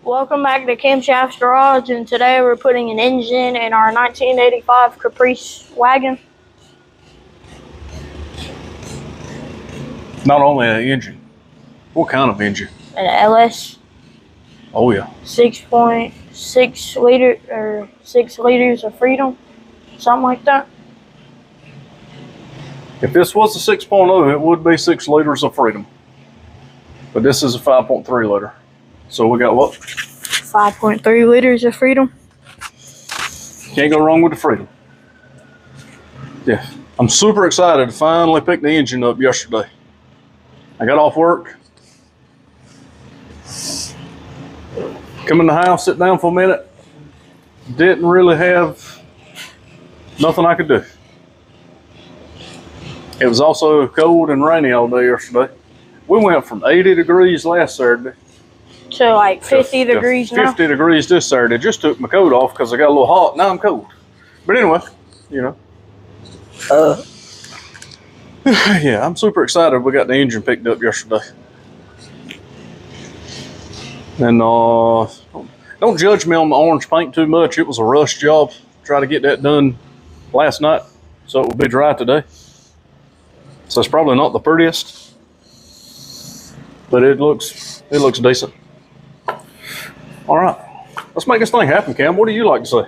Welcome back to Camshaft's Garage, and today we're putting an engine in our 1985 Caprice wagon. Not only an engine, what kind of engine? An LS. Oh yeah. 6.6 liter or 6 liters of freedom, something like that. If this was a 6.0, it would be 6 liters of freedom. But this is a 5.3 liter. So we got what? 5.3 liters of freedom. Can't go wrong with the freedom. Yeah, I'm super excited to finally pick the engine up yesterday. I got off work, come in the house, sit down for a minute. Didn't really have nothing I could do. It was also cold and rainy all day yesterday. We went from 80 degrees last Saturday to like 50 degrees now. 50 degrees this Saturday. Just took my coat off because I got a little hot. Now I'm cold. But anyway, you know. Yeah, I'm super excited we got the engine picked up yesterday. And don't judge me on the orange paint too much. It was a rush job. Try to get that done last night so it will be dry today. So it's probably not the prettiest, but it looks decent. All right, let's make this thing happen, Cam. What do you like to say?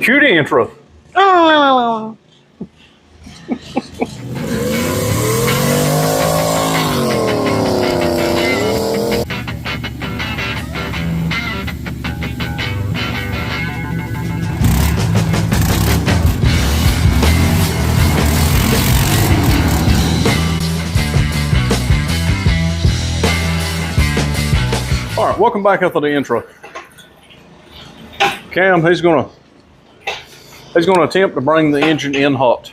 Cue the intro. All right, welcome back after the intro. Cam, he's gonna attempt to bring the engine in hot.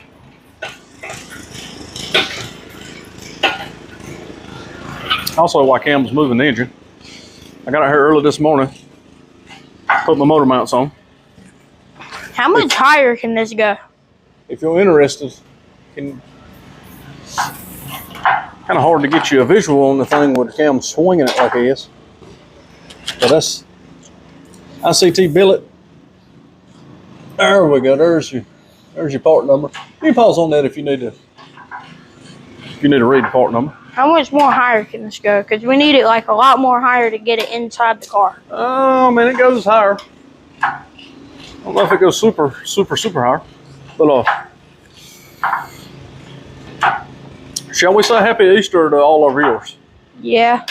Also, while Cam's moving the engine, I got out here early this morning, put my motor mounts on. How much higher can this go? If you're interested, kind of hard to get you a visual on the thing with Cam swinging it like he is. But that's ICT billet. There we go. There's your part number. You can pause on that if you need to read the part number. How much more higher can this go? Because we need it like a lot more higher to get it inside the car. Oh man, it goes higher. I don't know if it goes super higher, but shall we say Happy Easter to all our viewers? Yeah.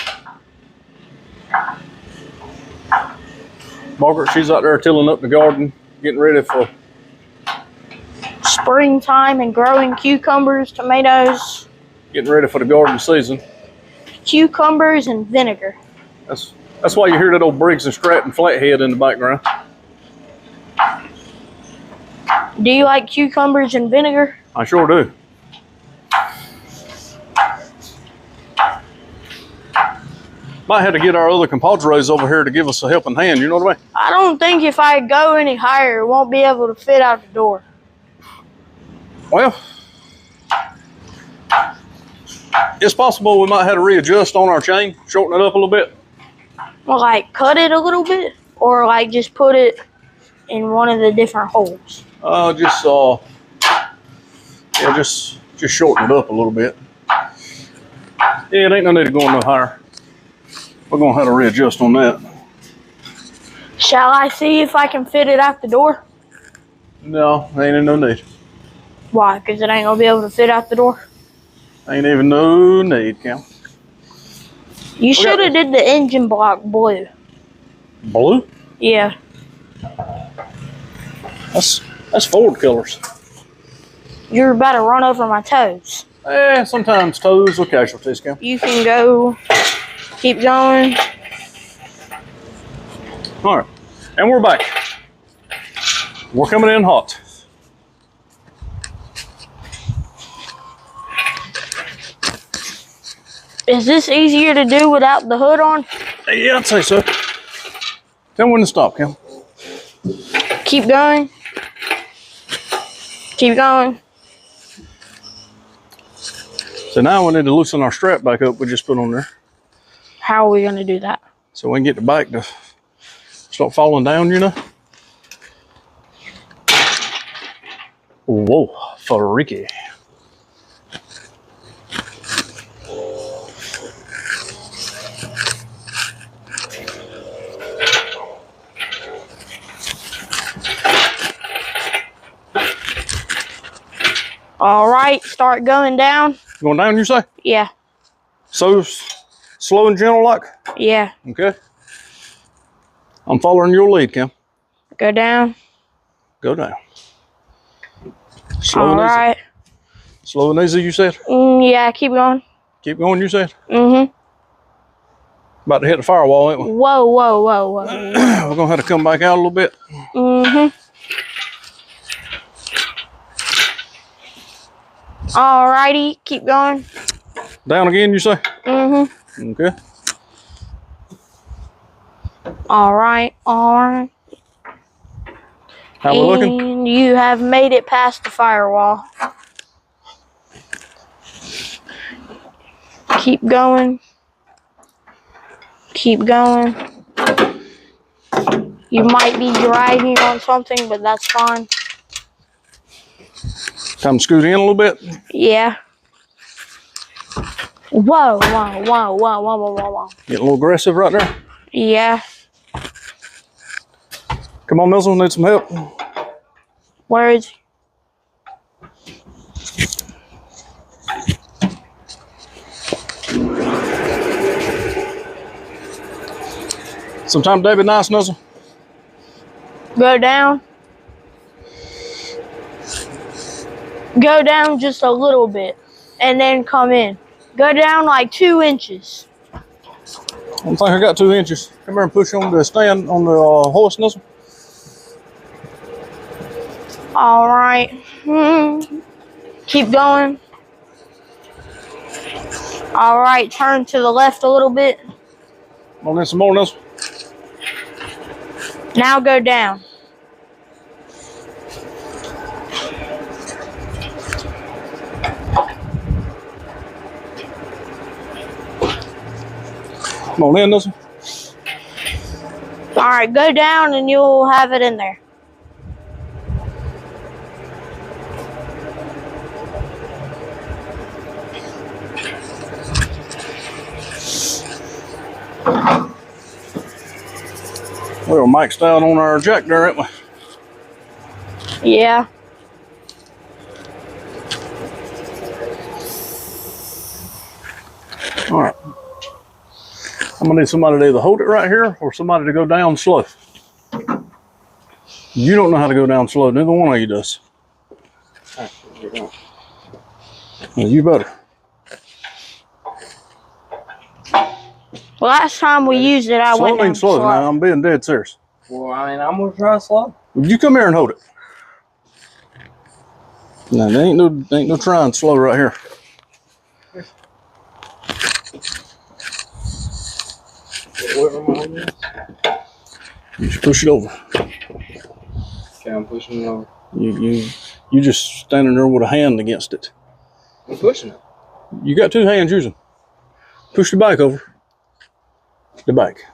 Margaret, she's out there tilling up the garden, getting ready for springtime and growing cucumbers, tomatoes. Getting ready for the garden season. Cucumbers and vinegar. That's why you hear that old Briggs and Stratton flathead in the background. Do you like cucumbers and vinegar? I sure do. Might have to get our other compadres over here to give us a helping hand, you know what I mean? I don't think if I go any higher, it won't be able to fit out the door. Well, it's possible we might have to readjust on our chain, shorten it up a little bit. Well, like cut it a little bit, or like just put it in one of the different holes. Just shorten it up a little bit. Yeah, it ain't no need to go no higher. We're gonna have to readjust on that. Shall I see if I can fit it out the door? No, ain't no need. Why? Because it ain't gonna be able to fit out the door? Ain't even no need, Cam. You should have did the engine block blue. Blue? Yeah. That's Ford colors. You're about to run over my toes. Sometimes toes are casualties, Cam. You can go. Keep going. All right, and we're back. We're coming in hot. Is this easier to do without the hood on? Yeah, I'd say so. Tell me when to stop, Cam. Keep going. Keep going. So now we need to loosen our strap back up we just put on there. How are we gonna do that? So we can get the bike to start falling down, you know? Whoa, freaky. All right, start going down. Going down, you say? Yeah. So slow and gentle like? Yeah. Okay. I'm following your lead, Kim. Go down. Go down. Slow All and right. easy. Slow and easy, you said? Yeah, keep going. Keep going, you said? Mm-hmm. About to hit the firewall, ain't we? Whoa, whoa, whoa, whoa. We're gonna have to come back out a little bit. Mm-hmm. All righty, keep going. Down again, you say? Mm-hmm. Okay. All right, all right. How we looking? And you have made it past the firewall. Keep going. Keep going. You might be dragging on something, but that's fine. Time to scoot in a little bit. Yeah. Whoa, whoa, whoa, whoa, whoa, whoa, whoa. Getting a little aggressive right there. Yeah. Come on, Nelson, need some help. Where is he? Sometime David Nice, Nelson. Go down. Go down just a little bit and then come in. Go down like 2 inches. I don't think I got 2 inches. Come here and push on the stand on the horse, Nelson. All right. Keep going. All right, turn to the left a little bit. Come on in some more, Nelson. Now go down. Come on in, Nelson. All right, go down and you'll have it in there. Well, Mike's down on our jack there, ain't we? Yeah. All right. I'm gonna need somebody to either hold it right here or somebody to go down slow. You don't know how to go down slow. Neither one of you does. Well, you better. Last time we used it, I went down slow. slow. Now, I'm being dead serious. Well, I mean, I'm gonna try slow. Would you come here and hold it? No, there ain't no trying slow right here. What am I holding this? You just push it over. Okay, I'm pushing it over. You just standing there with a hand against it. I'm pushing it. You got 2 hands using. Push the bike over. The bike.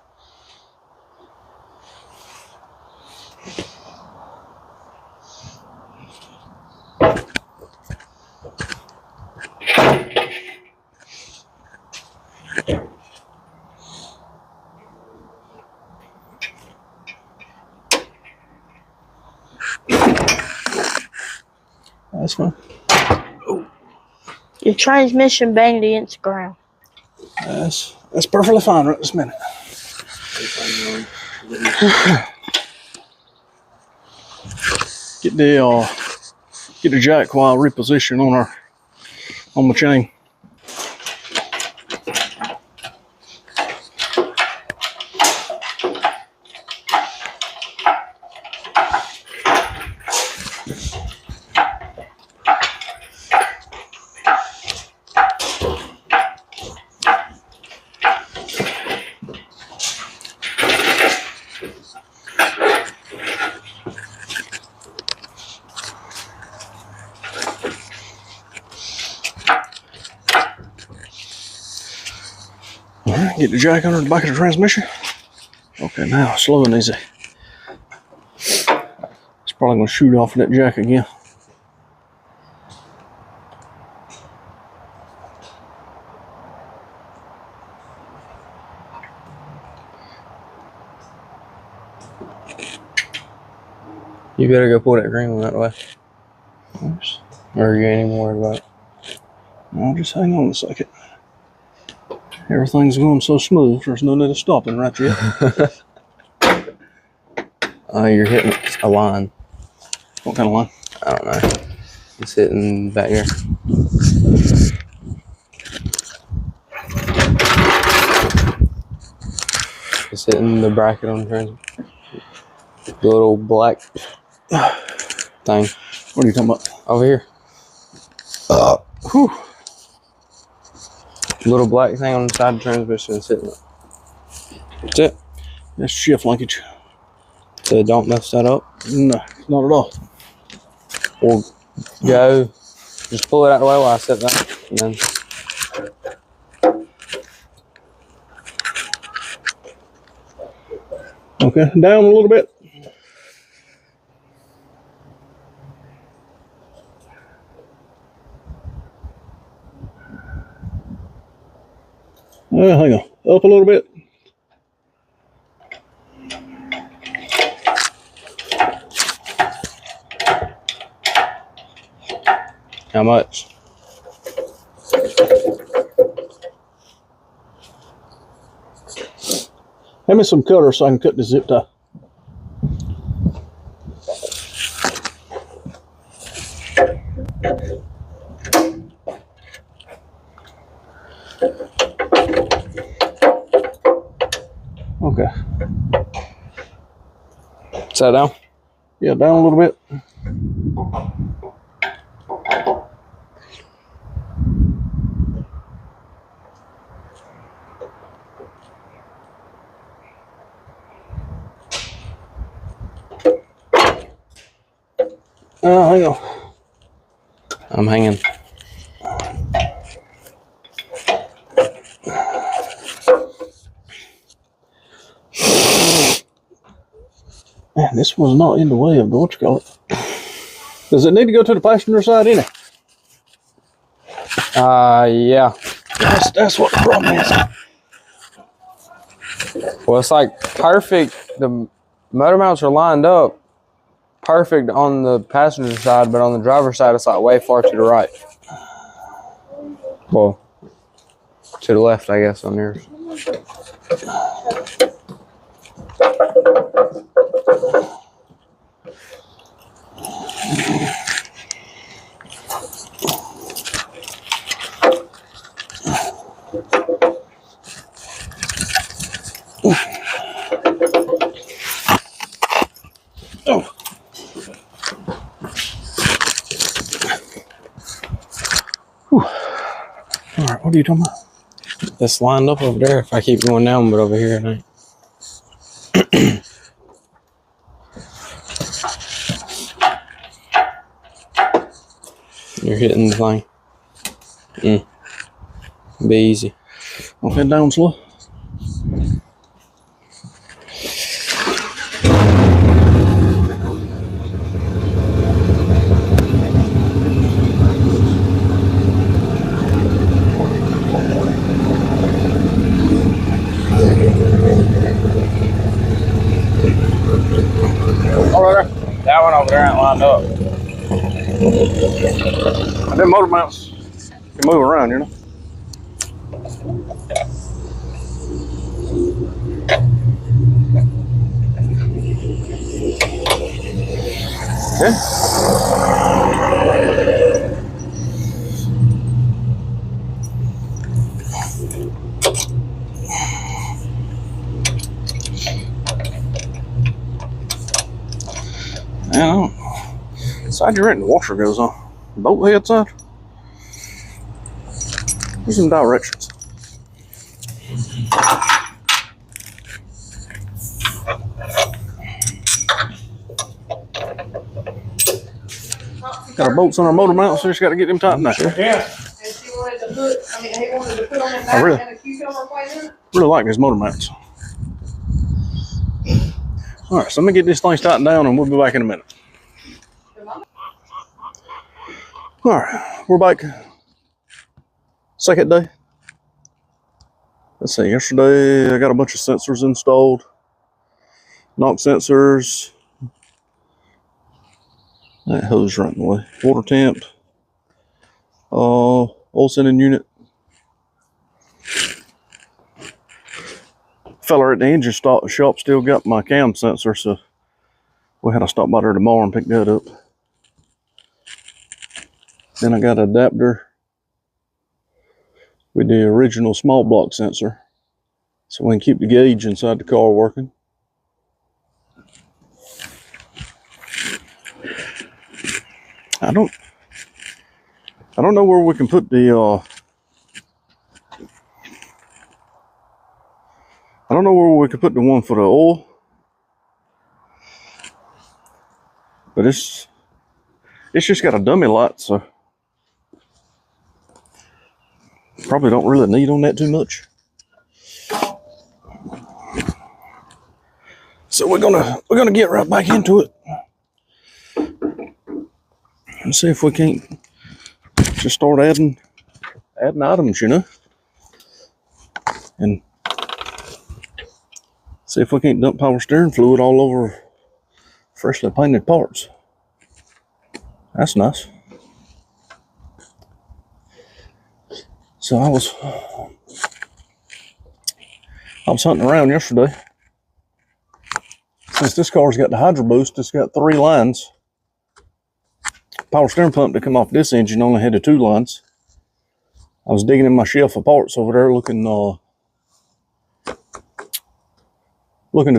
That's fine. Your transmission banged against the ground. That's perfectly fine right this minute. Get the jack while reposition on the chain. Get the jack under the back of the transmission. Okay, now slow and easy. It's probably gonna shoot off that jack again. You better go pull that green one that way. Oops. Or you ain't even worried about it. I'll just hang on a second. Everything's going so smooth, there's no need of stopping right yet. You're hitting a line. What kind of line? I don't know. It's hitting back here. It's hitting the bracket on the transmission. The little black thing. What are you talking about? Over here. Whew. Little black thing on the side of the transmission is hitting it. That's it. That's shift linkage. So don't mess that up. No, not at all. We'll go. Just pull it out of the way while I set that. And then Okay, down a little bit. Hang on. Up a little bit. how much? Hand me some cutter so I can cut the zip tie. Okay. Set down. Yeah, down a little bit. Hang on. I'm hanging. Man, this one's not in the way of the what you call it. Does it need to go to the passenger side in it? Yeah. That's what the problem is. Well, it's like perfect. The motor mounts are lined up perfect on the passenger side, but on the driver's side, it's like way far to the right. Well, to the left, I guess, on yours. Oh. Whew. All right, what are you talking about? It's lined up over there if I keep going down, but over here it ain't. You're hitting the thing. Be easy. Okay, down slow. That one over there ain't lined up. Them motor mounts can move around, you know. Okay. Now, side you're in, the washer goes on. Bolt head side. Here's some directions. Got our bolts on our motor mount, so just got to get them tightened up. Yeah. And she wanted to put, he wanted to put on that Oh, really? and a cucumber plant in it. Really like these motor mounts. All right, so let me get this thing started down and we'll be back in a minute. All right, we're back. Second day. Let's see, yesterday I got a bunch of sensors installed. Knock sensors. That hose right in the way. Water temp. Oil sending unit. Fella at the engine shop still got my cam sensor, so we had to stop by there tomorrow and pick that up. Then I got an adapter with the original small block sensor, so we can keep the gauge inside the car working. I don't know where we can put the I don't know where we could put the one for the oil, but it's just got a dummy light, so probably don't really need on that too much. So we're gonna get right back into it and see if we can't just start adding items, you know, and see if we can't dump power steering fluid all over freshly painted parts. That's nice. So I was hunting around yesterday. Since this car's got the Hydro Boost, it's got 3 lines. Power steering pump to come off this engine only had the 2 lines. I was digging in my shelf of parts over there looking the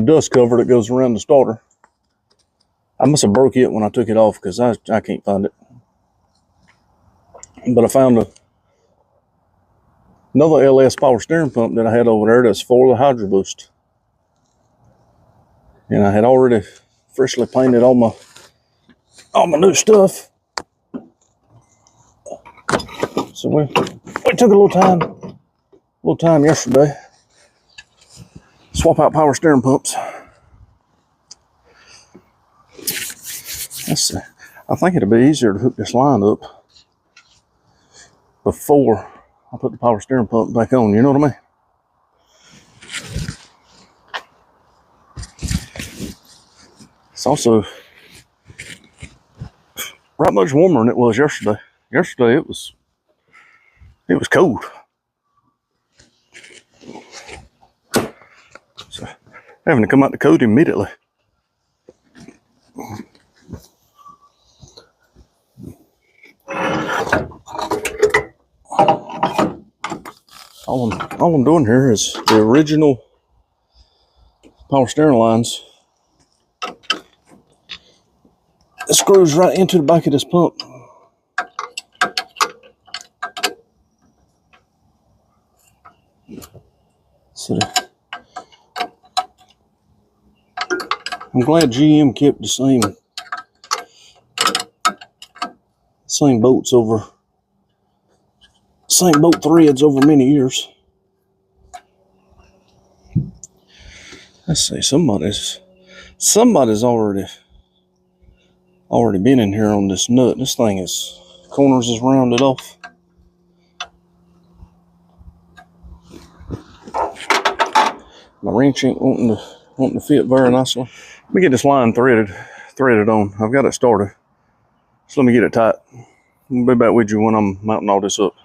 dust cover that goes around the starter. I must have broke it when I took it off because I can't find it. But I found another LS power steering pump that I had over there that's for the Hydro Boost. And I had already freshly painted all my new stuff. So we took a little time yesterday. Swap out power steering pumps. Let's see. I think it'd be easier to hook this line up before I put the power steering pump back on. You know what I mean? It's also right much warmer than it was yesterday. Yesterday it was cold. So having to come out the coat immediately. All I'm doing here is the original power steering lines. It screws right into the back of this pump. So I'm glad GM kept the same bolt threads over many years. Let's see, somebody's already been in here on this nut. This thing corners is rounded off. My wrench ain't wanting to fit very nicely. Let me get this line threaded on. I've got it started. So let me get it tight. I'll be back with you when I'm mounting all this up.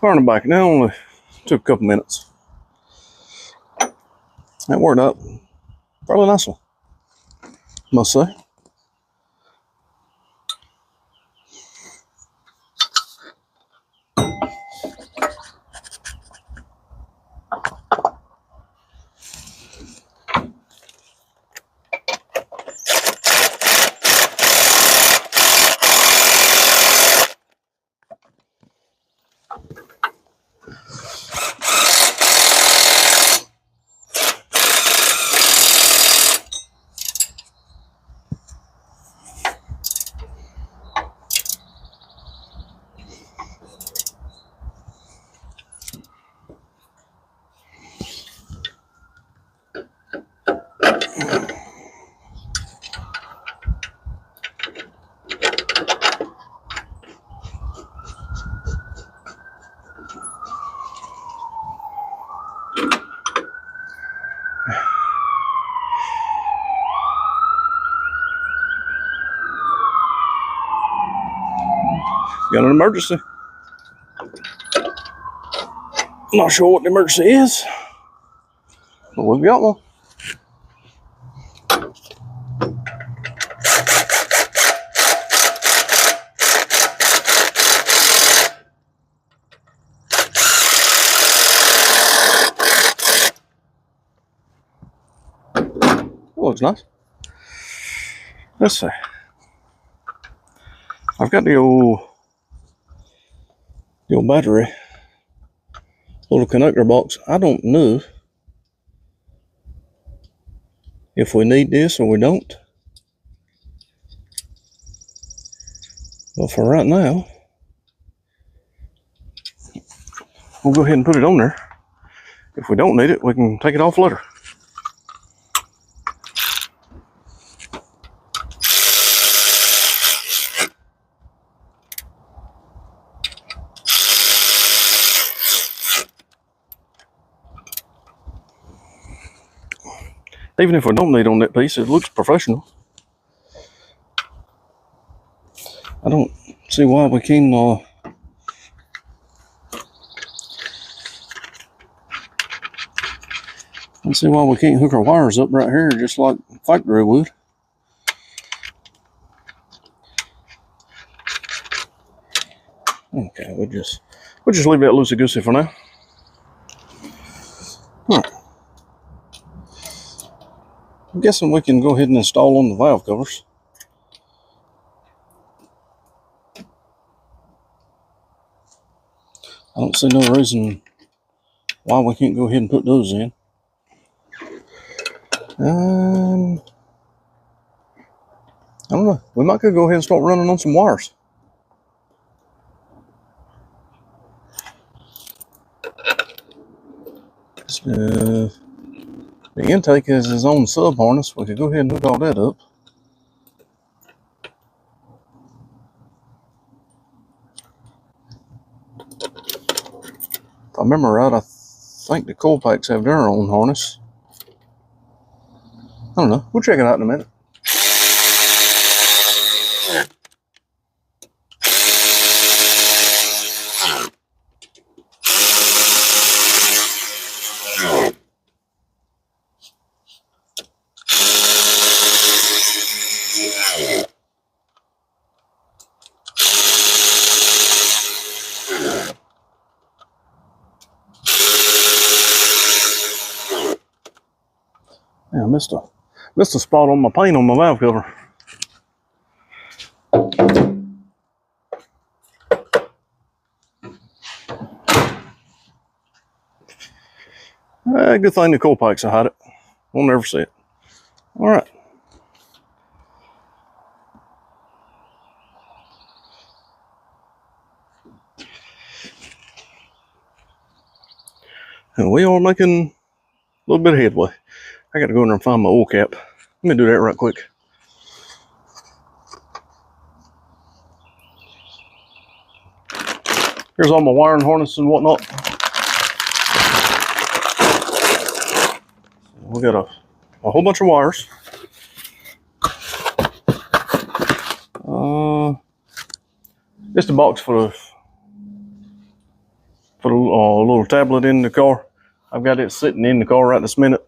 Turning back now, only took a couple minutes. That worked out fairly nicely, must say. Got an emergency. Not sure what the emergency is, but we've got one. Looks nice. Let's see. I've got the old battery, little connector box. I don't know if we need this or we don't. But for right now, we'll go ahead and put it on there. If we don't need it, we can take it off later. Even if we don't need on that piece, it looks professional. I don't see why we can hook our wires up right here just like factory would. Okay, we'll just leave that loosey-goosey for now. All right. I'm guessing we can go ahead and install on the valve covers. I don't see no reason why we can't go ahead and put those in. I don't know. We might could go ahead and start running on some wires. The intake has his own sub harness. We could go ahead and hook all that up. If I remember right, I think the coil packs have their own harness. I don't know. We'll check it out in a minute. Yeah, I missed a spot on my paint on my valve cover. Good thing the coil packs will hide it. We'll never see it. All right. And we are making a little bit of headway. I got to go in there and find my oil cap. Let me do that right quick. Here's all my wiring harness and whatnot. We got a whole bunch of wires. Just a box for the little tablet in the car. I've got it sitting in the car right this minute.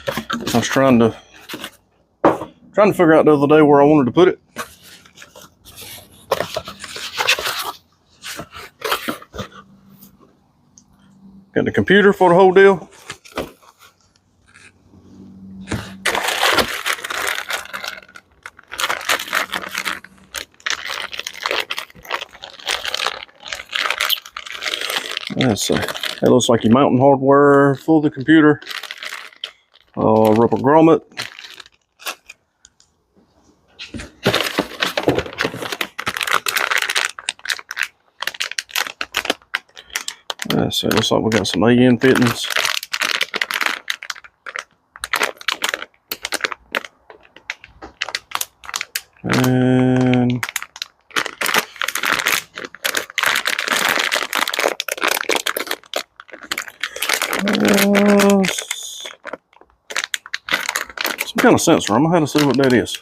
I was trying to figure out the other day where I wanted to put it. Got the computer for the whole deal. Let's see. That looks like your mountain hardware for the computer. Rubber grommet. Let's see. Looks like we got some AN fittings. And some kind of sensor. I'm gonna have to see what that is.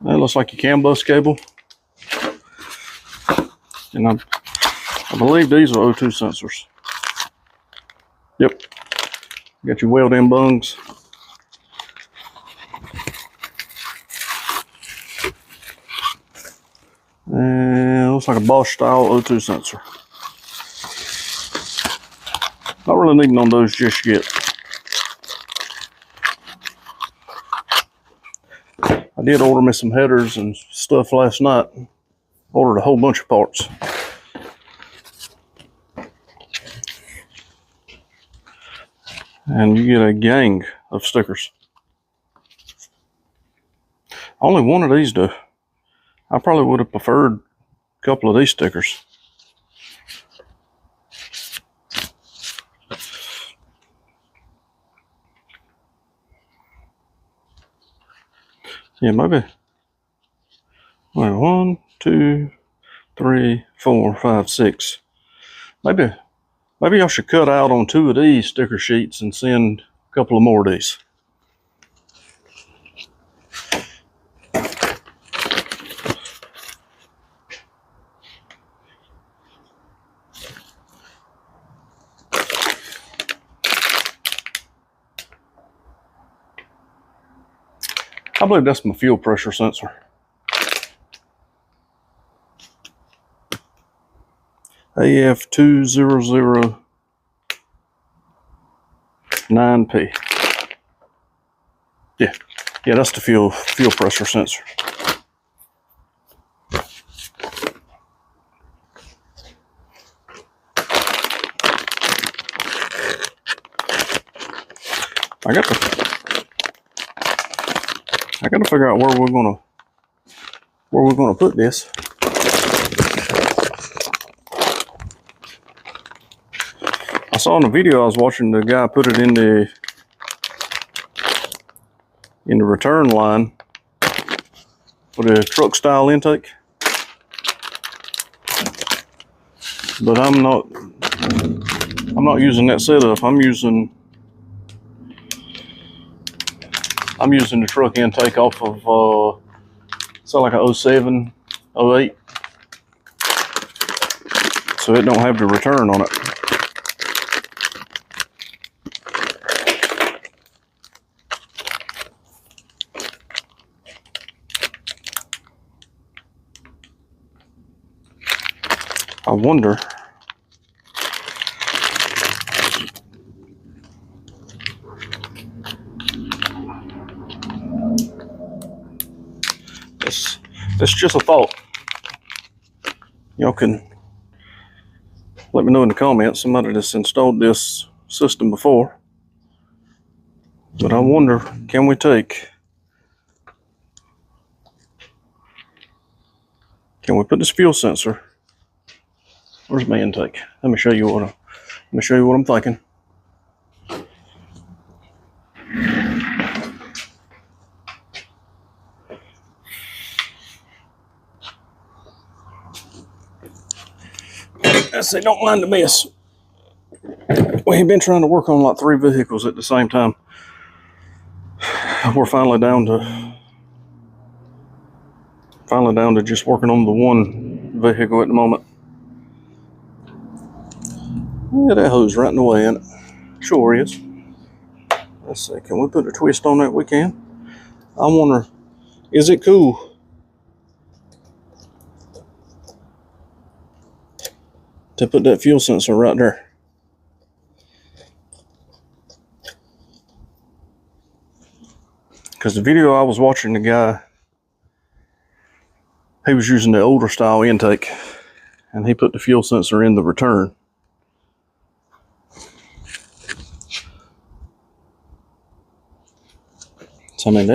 That looks like your CAN bus cable. And I believe these are O2 sensors. Yep. Got your weld-in bungs. And looks like a Bosch style O2 sensor. Not really needing on those just yet. I did order me some headers and stuff last night. Ordered a whole bunch of parts. And you get a gang of stickers. Only one of these do. I probably would have preferred a couple of these stickers. Yeah, maybe. Wait, 1, 2, 3, 4, 5, 6. Maybe I should cut out on 2 of these sticker sheets and send a couple of more of these. I believe that's my fuel pressure sensor. AF2009P. Yeah, that's the fuel pressure sensor. I got to figure out where we're gonna put this. I saw in the video I was watching the guy put it in the return line with a truck style intake, but I'm not using that setup. I'm using the truck intake off of it's like a 07, 08, so it don't have the return on it. I wonder that's just a thought. Y'all can let me know in the comments, somebody that's installed this system before. But I wonder, can we put this fuel sensor? Where's my intake? Let me show you what I'm thinking. I say, don't mind the mess. We've been trying to work on like 3 vehicles at the same time. We're finally down to just working on the one vehicle at the moment. Yeah, that hose right in the way, ain't it? Sure is. Let's see, can we put a twist on that? We can. I wonder, is it cool to put that fuel sensor right there? Because the video I was watching, the guy, he was using the older style intake, and he put the fuel sensor in the return. So I mean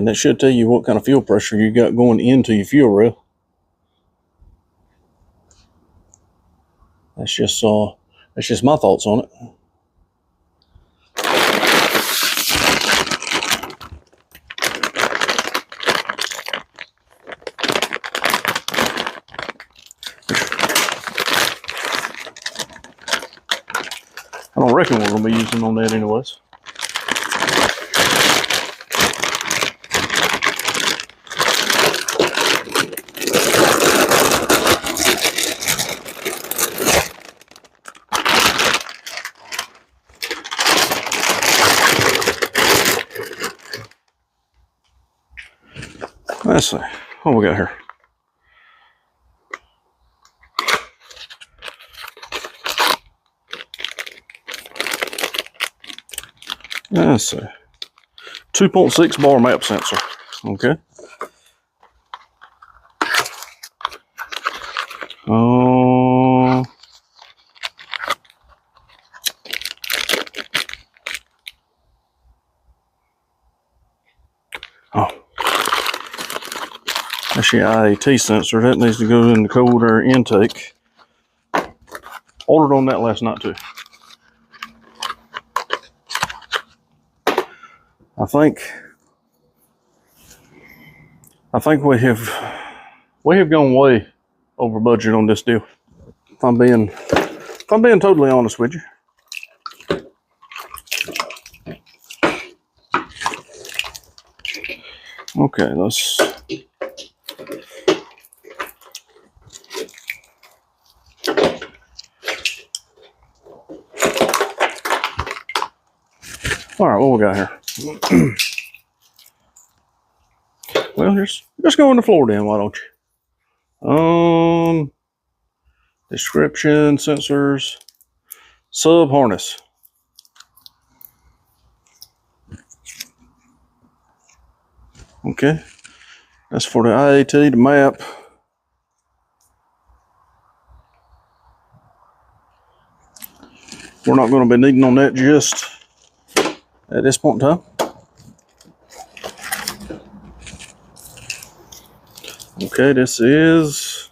that should tell you what kind of fuel pressure you got going into your fuel rail. That's just my thoughts on it. I don't reckon we're going to be using on that anyways. Let's see. What we got here? Let's see. 2.6 bar map sensor. Okay. Oh. That's your IAT sensor. That needs to go in the cold air intake. Ordered on that last night too. I think we have gone way over budget on this deal. If I'm being totally honest with you. Okay, let's. All right, what we got here? Well, just go on the floor then, why don't you? Description, sensors, sub harness. Okay, that's for the IAT, the map. We're not going to be needing on that just at this point in time. Okay, this is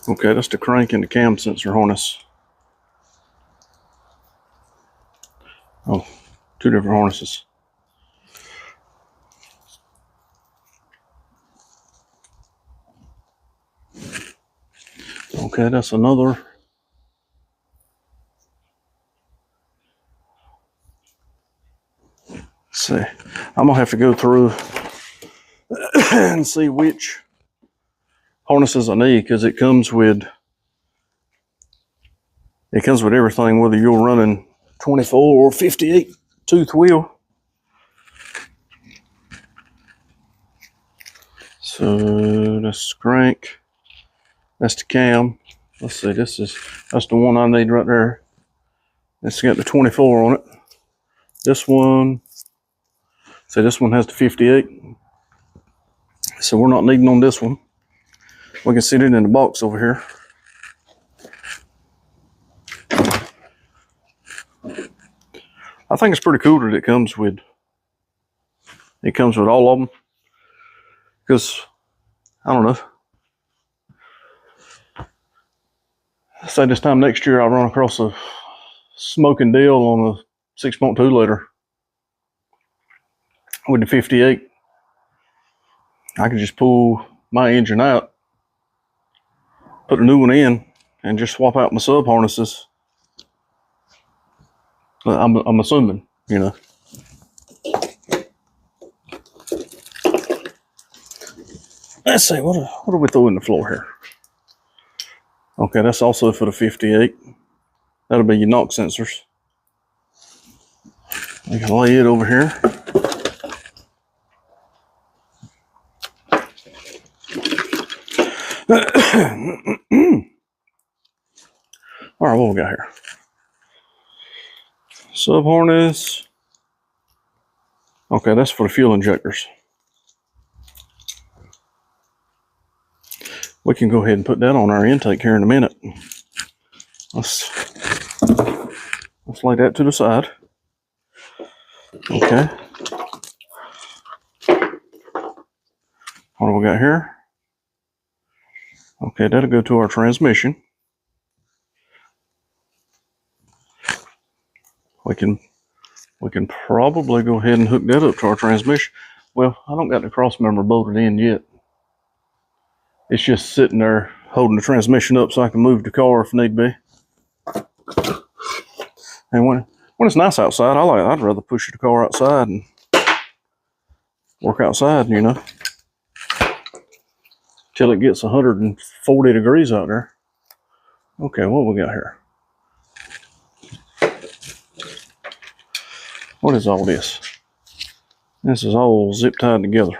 okay, that's the crank and the cam sensor harness. Oh, two different harnesses. Okay, that's another. Let's see, I'm gonna have to go through and see which harnesses I need because it comes with everything, whether you're running 24 or 58 tooth wheel. So that's crank. That's the cam. Let's see, that's the one I need right there. It's got the 24 on it. This one, see, this one has the 58. So we're not needing on this one. We can sit it in the box over here. I think it's pretty cool that it comes with all of them. Because, I don't know. Say this time next year I run across a smoking deal on a 6.2 liter with the 58. I could just pull my engine out, put a new one in, and just swap out my sub harnesses. I'm assuming, you know. Let's see, what are we throwing the floor here? Okay, that's also for the 58. That'll be your knock sensors. We can lay it over here. All right, what we got here? Sub harness. Okay, that's for the fuel injectors. We can go ahead and put that on our intake here in a minute. Let's lay that to the side. Okay. What do we got here? Okay, that'll go to our transmission. We can probably go ahead and hook that up to our transmission. Well, I don't got the cross member bolted in yet. It's just sitting there holding the transmission up so I can move the car if need be. And when it's nice outside, I'd rather push the car outside and work outside, you know, till it gets 140 degrees out there. Okay, what we got here? What is all this? This is all zip tied together.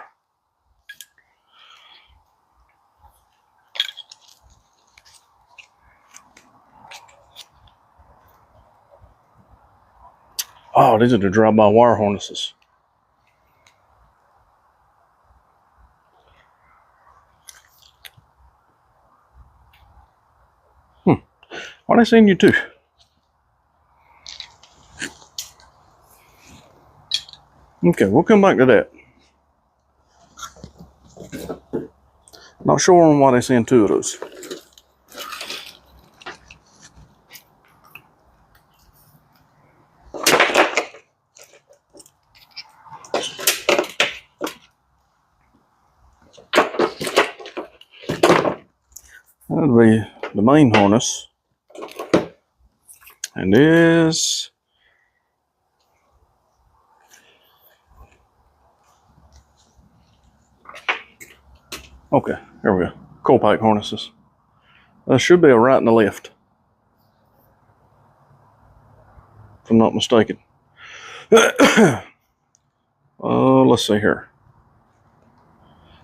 Oh, these are the drive-by-wire harnesses. Why they send you two? Okay, we'll come back to that. Not sure on why they send two of those. That'll be the main harness. And this. Okay, here we go. Coal pipe harnesses. There should be a right and a left, if I'm not mistaken. Let's see here.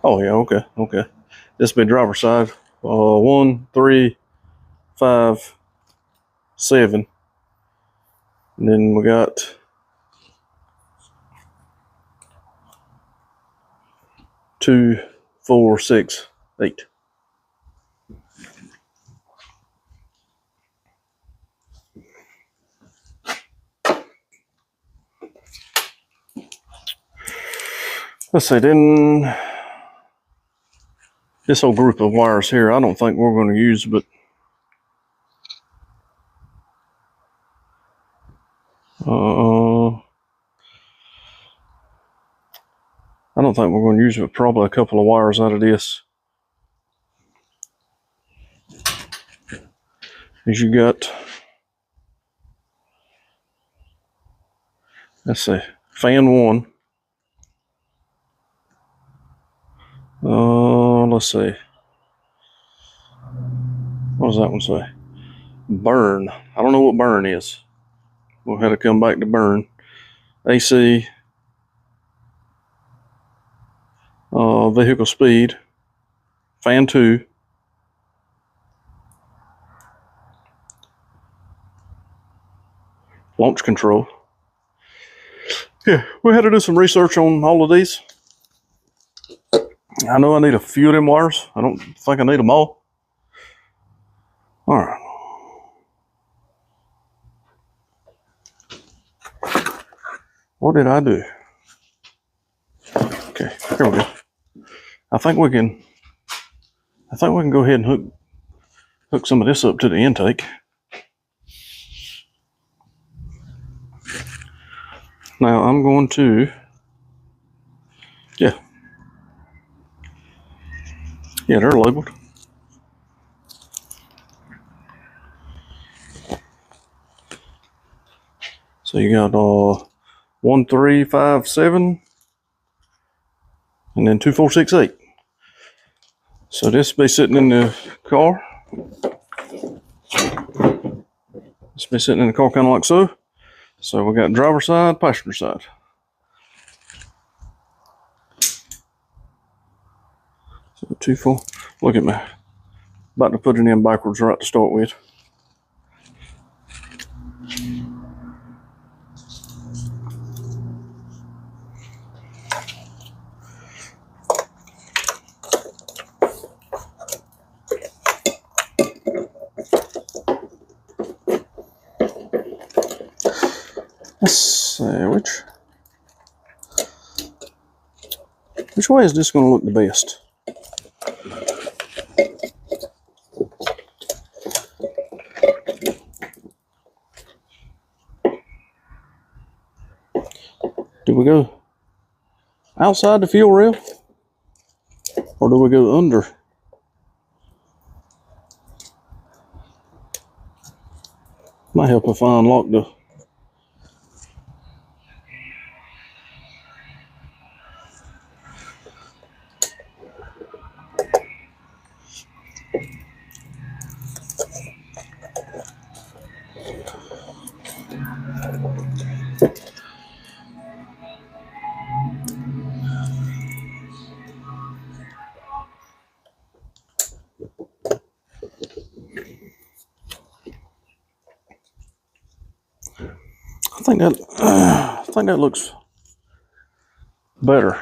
Oh yeah, okay. This will be driver's side. 1, 3, 5, 7. And then we got 2, 4, 6, 8. Let's see, then this whole group of wires here, I don't think we're going to use, but I don't think we're going to use it. Probably a couple of wires out of this. As you got, let's see, fan 1. Let's see. What does that one say? Burn. I don't know what burn is. We'll have to come back to burn. AC. Vehicle speed. Fan 2. Launch control. Yeah, we had to do some research on all of these. I know I need a few of them wires. I don't think I need them all. All right. What did I do? Okay, here we go. I think we can go ahead and hook some of this up to the intake. Now I'm going to, yeah, they're labeled. So you got 1, 3, 5, 7, and then 2, 4, 6, 8. So this will be sitting in the car. This will be sitting in the car kind of like so. So we got driver's side, passenger side. So 2, 4. Look at me. About to put it in backwards right to start with. Let's see, which way is this going to look the best? Do we go outside the fuel rail, or do we go under? Might help if I unlock the. I think that looks better.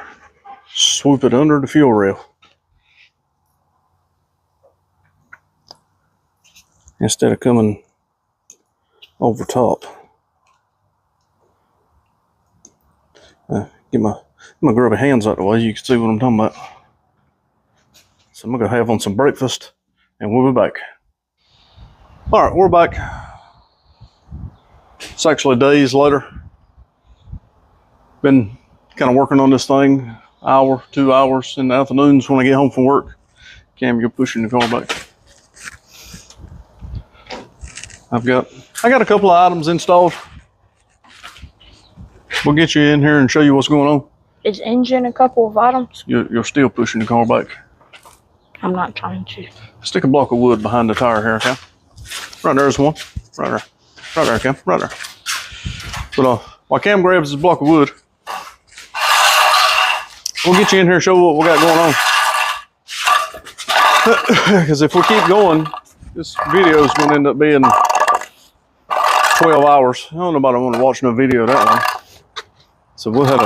Swoop it under the fuel rail instead of coming over top. Get my grubby hands out the way. You can see what I'm talking about. So I'm gonna have on some breakfast, and we'll be back. All right, we're back. It's actually days later. Been kind of working on this thing, hour, 2 hours in the afternoons when I get home from work. Cam, you're pushing the car back. I got a couple of items installed. We'll get you in here and show you what's going on. Is engine a couple of items? You're still pushing the car back. I'm not trying to. Stick a block of wood behind the tire here, Cam. Right there's one. Right there. Right there, Cam. Right there. But while Cam grabs his block of wood, we'll get you in here and show what we got going on. Because if we keep going, this video is going to end up being 12 hours. I don't know about I want to watch no video that long. So we'll have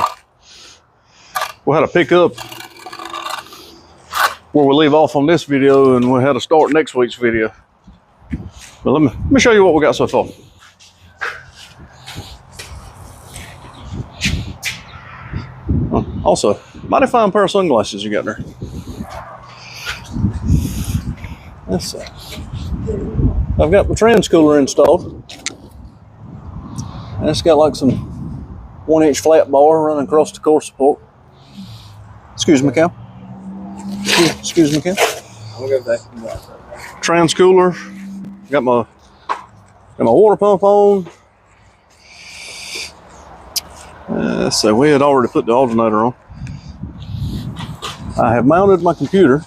to pick up where we leave off on this video, and we'll have to start next week's video. But let me show you what we got so far. Also, mighty fine pair of sunglasses you got there. Let's see. I've got my trans cooler installed. And it's got like some 1-inch flat bar running across the core support. Excuse me, Cam. Excuse me, Cam. I'm gonna go back and watch. Trans cooler. Got my water pump on. So we had already put the alternator on. I have mounted my computer.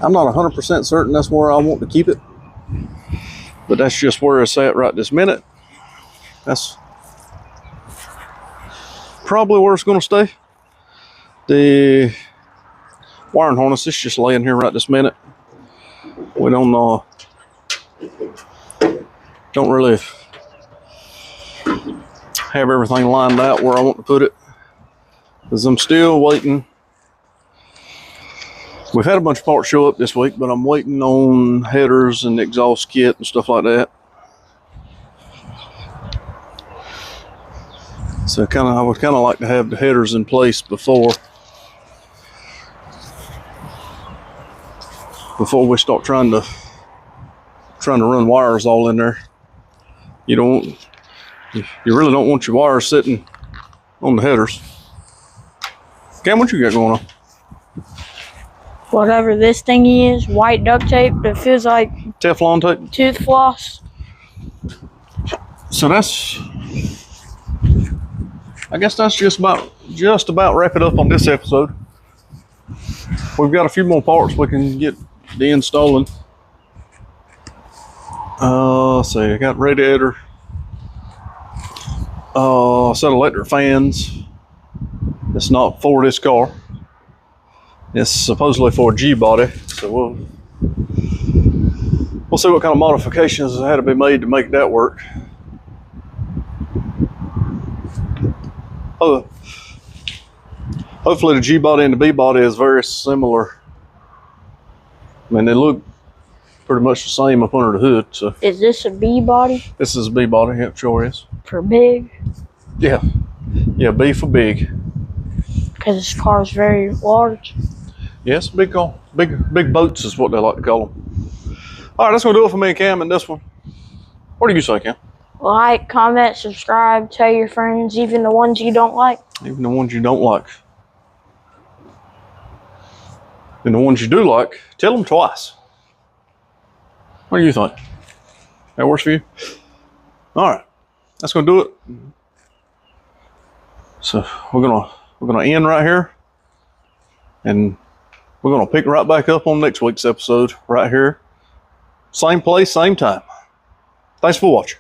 I'm not 100% certain that's where I want to keep it, but that's just where it's at right this minute. That's probably where it's going to stay. The wiring harness is just laying here right this minute. We don't really have everything lined out where I want to put it, because I'm still waiting. We've had a bunch of parts show up this week, but I'm waiting on headers and exhaust kit and stuff like that. So I would kind of like to have the headers in place before we start trying to run wires all in there. You really don't want your wires sitting on the headers. Cam, what you got going on? Whatever this thingy is, white duct tape that feels like Teflon tape? tooth floss. So I guess that's just about wrap it up on this episode. We've got a few more parts we can get de-installing. Let's see, I got radiator, set of electric fans. It's not for this car. It's supposedly for a G body, so we'll see what kind of modifications had to be made to make that work. Oh, hopefully the G body and the B body is very similar. I mean, they look pretty much the same up under the hood. So Is this a B body? this is a B body. Yep, sure is. For big? Yeah, B for big. Because this car is very large. Yes, big car. Big boats is what they like to call them. All right, that's gonna do it for me and Cam in this one. What do you say, Cam? Like, comment, subscribe, tell your friends, even the ones you don't like. Even the ones you don't like. And the ones you do like, tell them twice. What do you think? That works for you? All right, that's gonna do it. So we're gonna end right here, and we're gonna pick right back up on next week's episode right here Same place, same time. Thanks for watching.